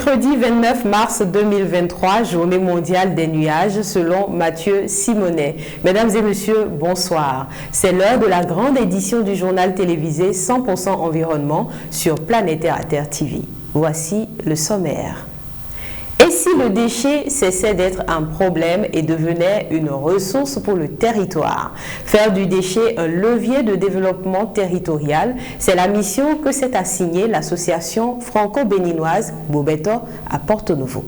Mercredi 29 mars 2023, journée mondiale des nuages selon Mathieu Simonet. Mesdames et messieurs, bonsoir. C'est l'heure de la grande édition du journal télévisé 100% environnement sur Planétaire Terre TV. Voici le sommaire. Et si le déchet cessait d'être un problème et devenait une ressource pour le territoire? Faire du déchet un levier de développement territorial, c'est la mission que s'est assignée l'association franco-béninoise Bobeto à Porto Novo.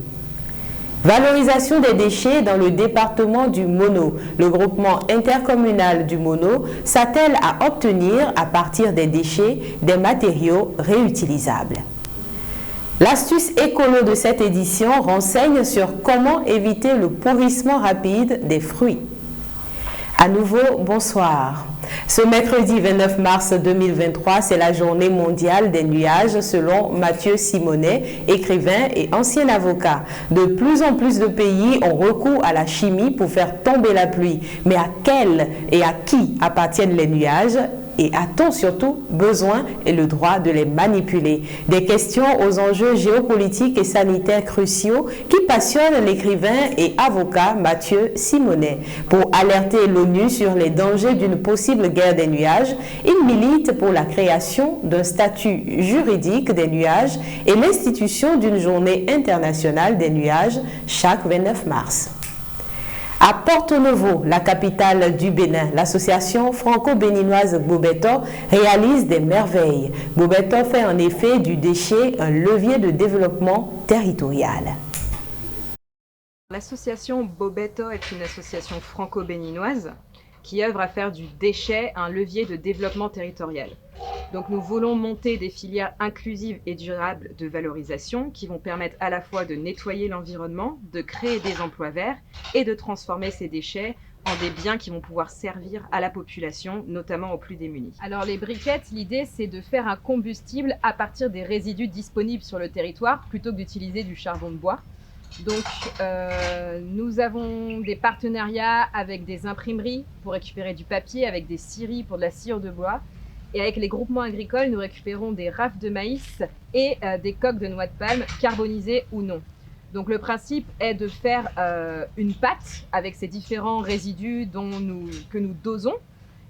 Valorisation des déchets dans le département du Mono. Le groupement intercommunal du Mono s'attelle à obtenir à partir des déchets des matériaux réutilisables. L'astuce écolo de cette édition renseigne sur comment éviter le pourrissement rapide des fruits. À nouveau, bonsoir. Ce mercredi 29 mars 2023, c'est la journée mondiale des nuages selon Mathieu Simonet, écrivain et ancien avocat. De plus en plus de pays ont recours à la chimie pour faire tomber la pluie. Mais à quel et à qui appartiennent les nuages ? Et a-t-on surtout besoin et le droit de les manipuler? Des questions aux enjeux géopolitiques et sanitaires cruciaux qui passionnent l'écrivain et avocat Mathieu Simonet. Pour alerter l'ONU sur les dangers d'une possible guerre des nuages, il milite pour la création d'un statut juridique des nuages et l'institution d'une journée internationale des nuages chaque 29 mars. À Porto Novo, la capitale du Bénin, l'association franco-béninoise Bobeto réalise des merveilles. Bobeto fait en effet du déchet un levier de développement territorial. L'association Bobeto est une association franco-béninoise qui œuvre à faire du déchet un levier de développement territorial. Donc nous voulons monter des filières inclusives et durables de valorisation qui vont permettre à la fois de nettoyer l'environnement, de créer des emplois verts et de transformer ces déchets en des biens qui vont pouvoir servir à la population, notamment aux plus démunis. Alors les briquettes, l'idée c'est de faire un combustible à partir des résidus disponibles sur le territoire plutôt que d'utiliser du charbon de bois. Donc nous avons des partenariats avec des imprimeries pour récupérer du papier, avec des scieries pour de la sciure de bois. Et avec les groupements agricoles, nous récupérons des rafles de maïs et des coques de noix de palme, carbonisées ou non. Donc le principe est de faire une pâte avec ces différents résidus que nous dosons.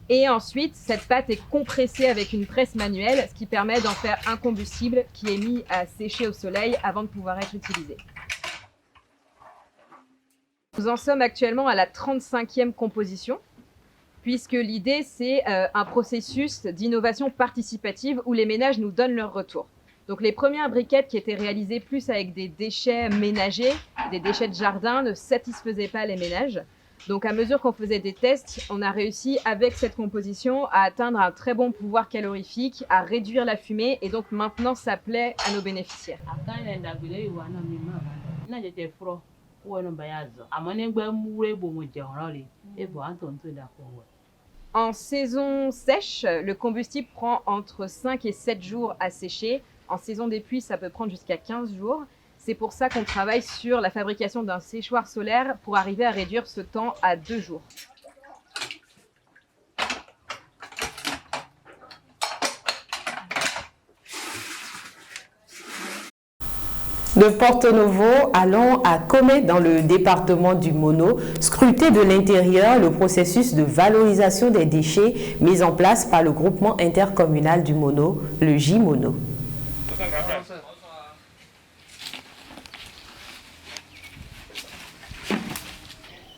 Et ensuite, cette pâte est compressée avec une presse manuelle, ce qui permet d'en faire un combustible qui est mis à sécher au soleil avant de pouvoir être utilisé. Nous en sommes actuellement à la 35e composition, puisque l'idée, c'est un processus d'innovation participative où les ménages nous donnent leur retour. Donc les premières briquettes qui étaient réalisées plus avec des déchets ménagers, des déchets de jardin, ne satisfaisaient pas les ménages. Donc à mesure qu'on faisait des tests, on a réussi avec cette composition à atteindre un très bon pouvoir calorifique, à réduire la fumée, et donc maintenant ça plaît à nos bénéficiaires. En saison sèche, le combustible prend entre 5 et 7 jours à sécher. En saison des pluies, ça peut prendre jusqu'à 15 jours. C'est pour ça qu'on travaille sur la fabrication d'un séchoir solaire pour arriver à réduire ce temps à 2 jours. De Porto Novo, allons à Comé dans le département du Mono, scruter de l'intérieur le processus de valorisation des déchets mis en place par le groupement intercommunal du Mono, le J-Mono.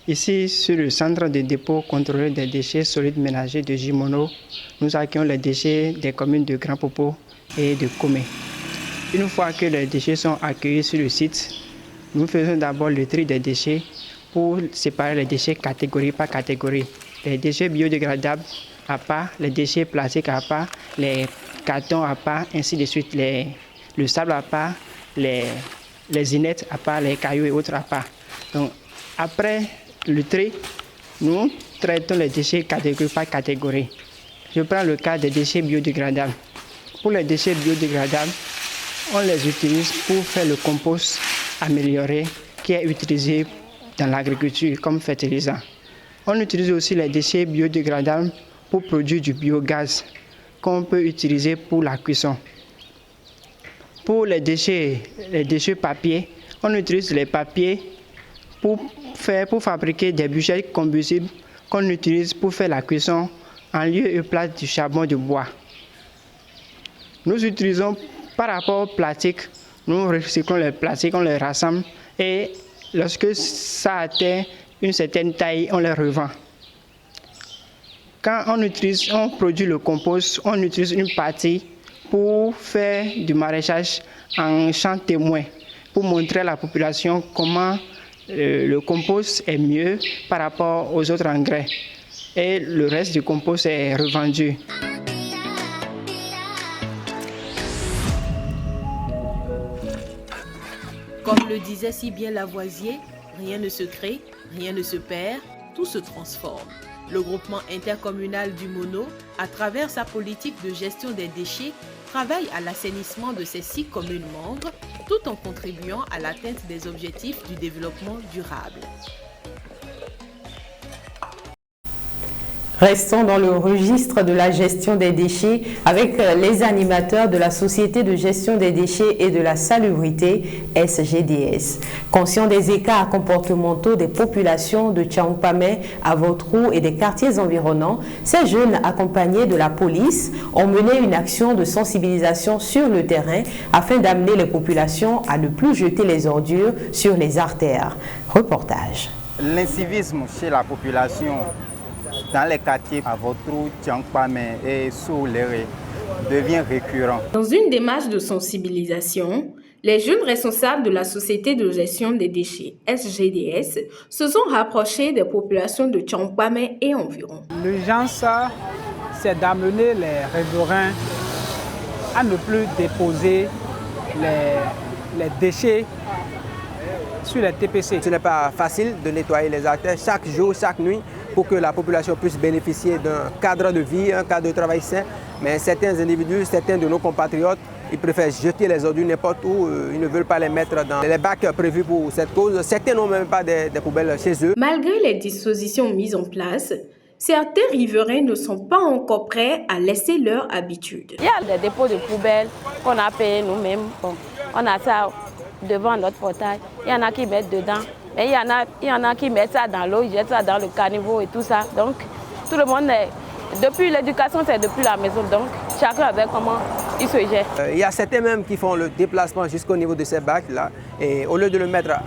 Ici, sur le centre de dépôt contrôlé des déchets solides ménagers de J-Mono, nous accueillons les déchets des communes de Grand Popo et de Comé. Une fois que les déchets sont accueillis sur le site, nous faisons d'abord le tri des déchets pour séparer les déchets catégorie par catégorie. Les déchets biodégradables à part, les déchets plastiques à part, les cartons à part, ainsi de suite, le sable à part, les inertes à part, les cailloux et autres à part. Donc, après le tri, nous traitons les déchets catégorie par catégorie. Je prends le cas des déchets biodégradables. Pour les déchets biodégradables, on les utilise pour faire le compost amélioré qui est utilisé dans l'agriculture comme fertilisant. On utilise aussi les déchets biodégradables pour produire du biogaz qu'on peut utiliser pour la cuisson. Pour les déchets papier, on utilise les papiers pour fabriquer des bûches combustibles qu'on utilise pour faire la cuisson en lieu et place du charbon de bois. Nous utilisons par rapport au plastique, nous recyclons les plastiques, on les rassemble et lorsque ça atteint une certaine taille, on les revend. Quand on produit le compost, on utilise une partie pour faire du maraîchage en champ témoin, pour montrer à la population comment le compost est mieux par rapport aux autres engrais. Et le reste du compost est revendu. Comme le disait si bien Lavoisier, rien ne se crée, rien ne se perd, tout se transforme. Le groupement intercommunal du Mono, à travers sa politique de gestion des déchets, travaille à l'assainissement de ses 6 communes membres, tout en contribuant à l'atteinte des objectifs du développement durable. Restons dans le registre de la gestion des déchets avec les animateurs de la Société de gestion des déchets et de la salubrité SGDS. Conscients des écarts comportementaux des populations de Tchaoupamé, Avotrou et des quartiers environnants, ces jeunes accompagnés de la police ont mené une action de sensibilisation sur le terrain afin d'amener les populations à ne plus jeter les ordures sur les artères. Reportage. L'incivisme chez la population dans les quartiers Avotrou, Tchaoupamé et Souléré devient récurrent. Dans une démarche de sensibilisation, les jeunes responsables de la Société de gestion des déchets SGDS se sont rapprochés des populations de Tchaoupamé et environ. L'urgence, c'est d'amener les riverains à ne plus déposer les déchets sur les TPC. Ce n'est pas facile de nettoyer les artères chaque jour, chaque nuit, pour que la population puisse bénéficier d'un cadre de vie, un cadre de travail sain. Mais certains individus, certains de nos compatriotes, ils préfèrent jeter les ordures n'importe où, ils ne veulent pas les mettre dans les bacs prévus pour cette cause. Certains n'ont même pas des poubelles chez eux. Malgré les dispositions mises en place, certains riverains ne sont pas encore prêts à laisser leur habitude. Il y a des dépôts de poubelles qu'on a payés nous-mêmes. Bon, on a ça devant notre portail. Il y en a qui mettent dedans. Mais il y en a qui mettent ça dans l'eau, ils jettent ça dans le caniveau et tout ça. Donc, tout le monde depuis l'éducation, c'est depuis la maison. Donc, chacun avec comment il se gère. Il y a certains même qui font le déplacement jusqu'au niveau de ces bacs-là. Et au lieu de mettre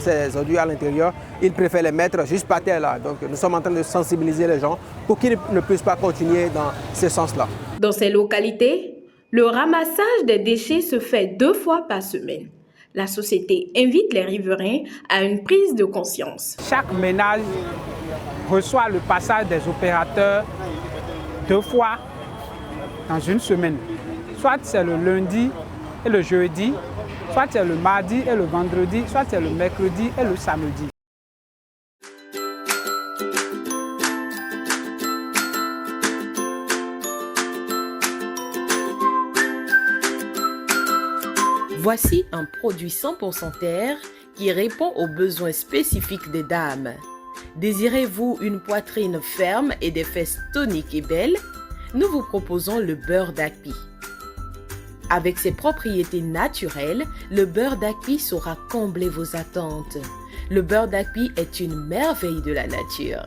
ces ordures à l'intérieur, ils préfèrent les mettre juste par terre là. Donc, nous sommes en train de sensibiliser les gens pour qu'ils ne puissent pas continuer dans ce sens-là. Dans ces localités, le ramassage des déchets se fait 2 fois par semaine. La société invite les riverains à une prise de conscience. Chaque ménage reçoit le passage des opérateurs 2 fois dans une semaine. Soit c'est le lundi et le jeudi, soit c'est le mardi et le vendredi, soit c'est le mercredi et le samedi. Voici un produit 100% terre qui répond aux besoins spécifiques des dames. Désirez-vous une poitrine ferme et des fesses toniques et belles? Nous vous proposons le beurre d'Akpi. Avec ses propriétés naturelles, le beurre d'Akpi saura combler vos attentes. Le beurre d'Akpi est une merveille de la nature.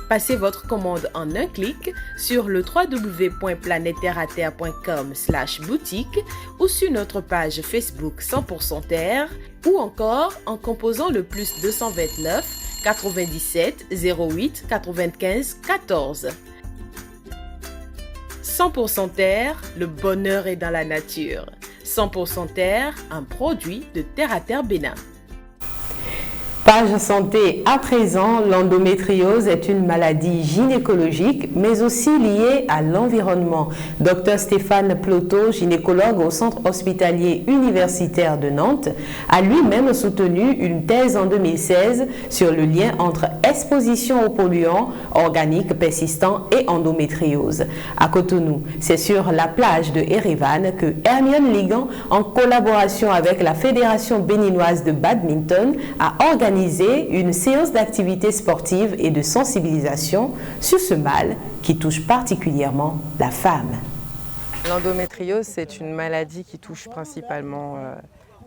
Passez votre commande en un clic sur le www.planetterraterre.com/boutique ou sur notre page Facebook 100% Terre ou encore en composant le plus 229 97 08 95 14. 100% Terre, le bonheur est dans la nature. 100% Terre, un produit de Terre à Terre Bénin. Page santé à présent, l'endométriose est une maladie gynécologique mais aussi liée à l'environnement. Dr Stéphane Ploto, gynécologue au centre hospitalier universitaire de Nantes, a lui-même soutenu une thèse en 2016 sur le lien entre exposition aux polluants organiques persistants et endométriose. À Cotonou, c'est sur la plage de Erevan que Hermione Ligan, en collaboration avec la Fédération béninoise de badminton, a organisé une séance d'activité sportive et de sensibilisation sur ce mal qui touche particulièrement la femme. L'endométriose, c'est une maladie qui touche principalement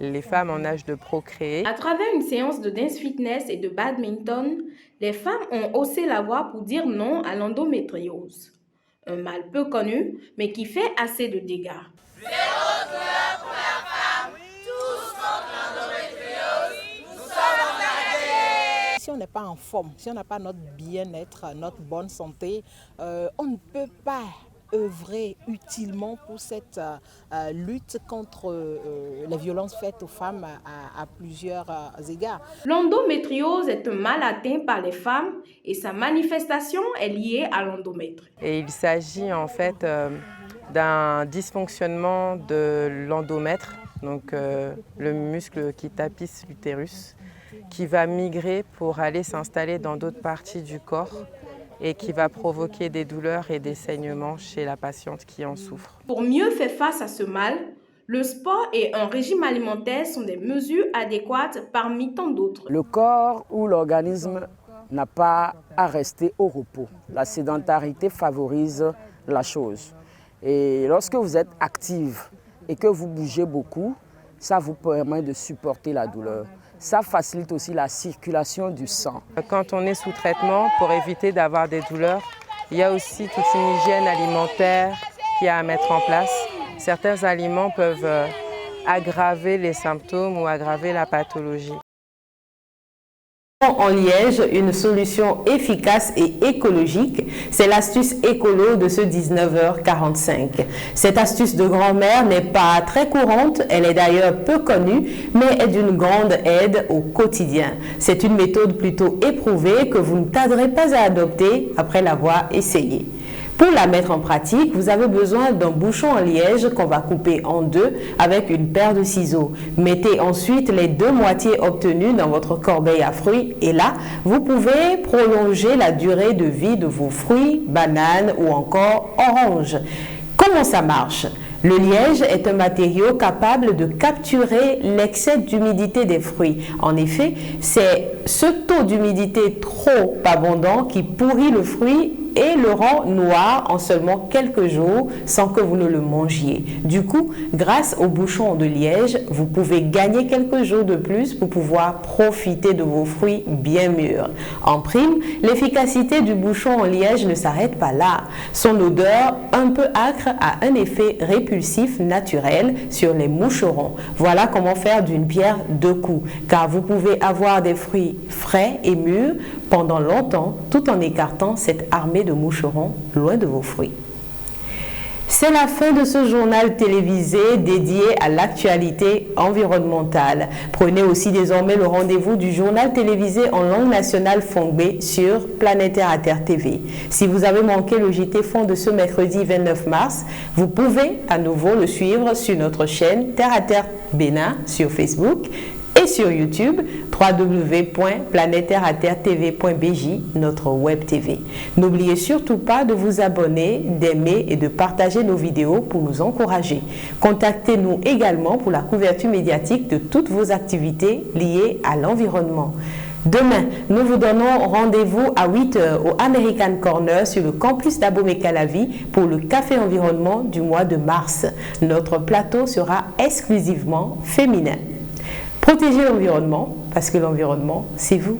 les femmes en âge de procréer. À travers une séance de dance fitness et de badminton, les femmes ont haussé la voix pour dire non à l'endométriose. Un mal peu connu, mais qui fait assez de dégâts. Zéro douleur pour la femme, tous contre l'endométriose, nous sommes engagés. Si on n'est pas en forme, si on n'a pas notre bien-être, notre bonne santé, on ne peut pas œuvrer utilement pour cette lutte contre les violences faites aux femmes à plusieurs égards. L'endométriose est un mal atteint par les femmes et sa manifestation est liée à l'endomètre. Et il s'agit en fait d'un dysfonctionnement de l'endomètre, donc le muscle qui tapisse l'utérus, qui va migrer pour aller s'installer dans d'autres parties du corps et qui va provoquer des douleurs et des saignements chez la patiente qui en souffre. Pour mieux faire face à ce mal, le sport et un régime alimentaire sont des mesures adéquates parmi tant d'autres. Le corps ou l'organisme n'a pas à rester au repos. La sédentarité favorise la chose. Et lorsque vous êtes active et que vous bougez beaucoup, ça vous permet de supporter la douleur. Ça facilite aussi la circulation du sang. Quand on est sous traitement, pour éviter d'avoir des douleurs, il y a aussi toute une hygiène alimentaire qu'il y a à mettre en place. Certains aliments peuvent aggraver les symptômes ou aggraver la pathologie. En liège, une solution efficace et écologique, c'est l'astuce écolo de ce 19h45. Cette astuce de grand-mère n'est pas très courante, elle est d'ailleurs peu connue, mais est d'une grande aide au quotidien. C'est une méthode plutôt éprouvée que vous ne tarderez pas à adopter après l'avoir essayée. Pour la mettre en pratique, vous avez besoin d'un bouchon en liège qu'on va couper en deux avec une paire de ciseaux. Mettez ensuite les deux moitiés obtenues dans votre corbeille à fruits et là, vous pouvez prolonger la durée de vie de vos fruits, bananes ou encore oranges. Comment ça marche ? Le liège est un matériau capable de capturer l'excès d'humidité des fruits. En effet, c'est ce taux d'humidité trop abondant qui pourrit le fruit et le rend noir en seulement quelques jours sans que vous ne le mangiez. Du coup, grâce au bouchon de liège, vous pouvez gagner quelques jours de plus pour pouvoir profiter de vos fruits bien mûrs. En prime, l'efficacité du bouchon en liège ne s'arrête pas là. Son odeur un peu âcre a un effet répulsif naturel sur les moucherons. Voilà comment faire d'une pierre deux coups, car vous pouvez avoir des fruits frais et mûrs pendant longtemps tout en écartant cette armée de moucherons loin de vos fruits. C'est la fin de ce journal télévisé dédié à l'actualité environnementale. Prenez aussi désormais le rendez-vous du journal télévisé en langue nationale Fongbe sur Planète Terre à Terre TV. Si vous avez manqué le JT Fond de ce mercredi 29 mars, vous pouvez à nouveau le suivre sur notre chaîne Terre à Terre Bénin sur Facebook et sur YouTube, www.planetterreaterretv.bj, notre web TV. N'oubliez surtout pas de vous abonner, d'aimer et de partager nos vidéos pour nous encourager. Contactez-nous également pour la couverture médiatique de toutes vos activités liées à l'environnement. Demain, nous vous donnons rendez-vous à 8h au American Corner sur le campus d'Abomey-Calavi pour le Café Environnement du mois de mars. Notre plateau sera exclusivement féminin. Protégez l'environnement parce que l'environnement, c'est vous.